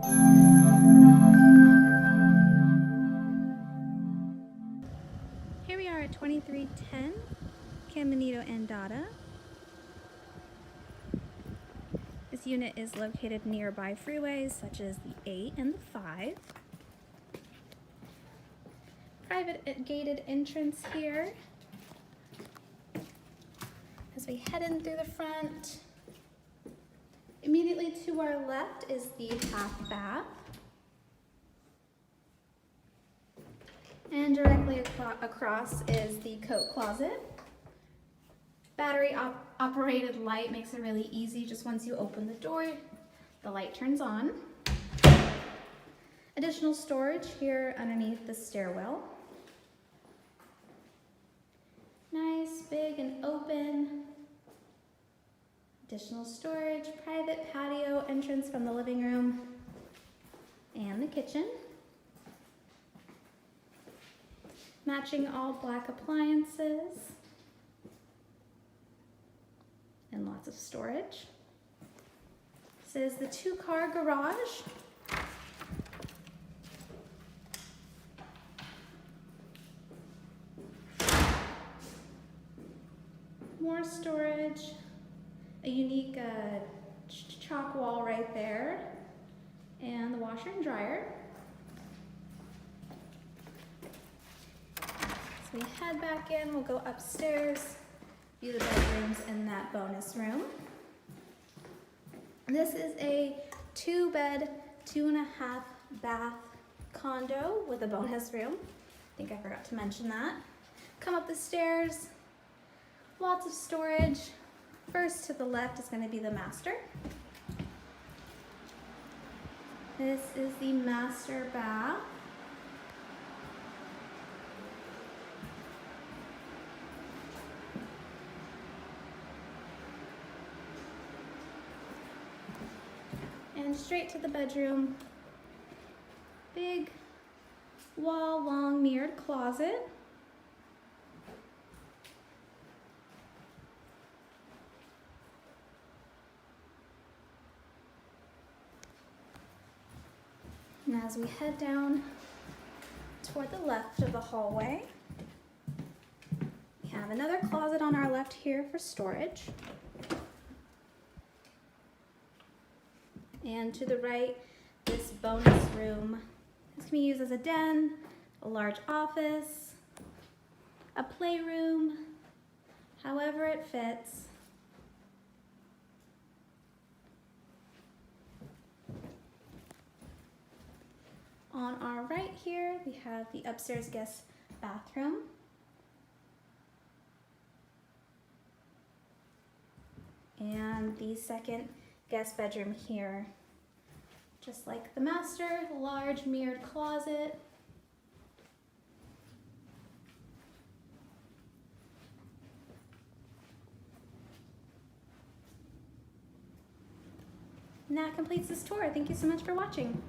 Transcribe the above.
Here we are at 2310 Caminito Andata. This unit is located nearby freeways such as the 8 and the 5. Private gated entrance here. As we head in through the front, immediately to our left is the half bath. And directly across is the coat closet. Battery operated light makes it really easy. Just once you open the door, the light turns on. Additional storage here underneath the stairwell. Nice, big and open. Additional storage, private patio entrance from the living room and the kitchen. Matching all black appliances and lots of storage. This is the 2-car garage. More storage, a unique chalk wall right there, and the washer and dryer. So we head back in, we'll go upstairs, view the bedrooms in that bonus room. This is a 2-bed, 2.5 bath condo with a bonus room. I think I forgot to mention that. Come up the stairs, lots of storage. First to the left is going to be the master. This is the master bath. And straight to the bedroom. Big wall, long mirrored closet. And as we head down toward the left of the hallway, we have another closet on our left here for storage. And to the right, this bonus room. This can be used as a den, a large office, a playroom, however it fits. On our right here, we have the upstairs guest bathroom. And the second guest bedroom here. Just like the master, large mirrored closet. And that completes this tour. Thank you so much for watching.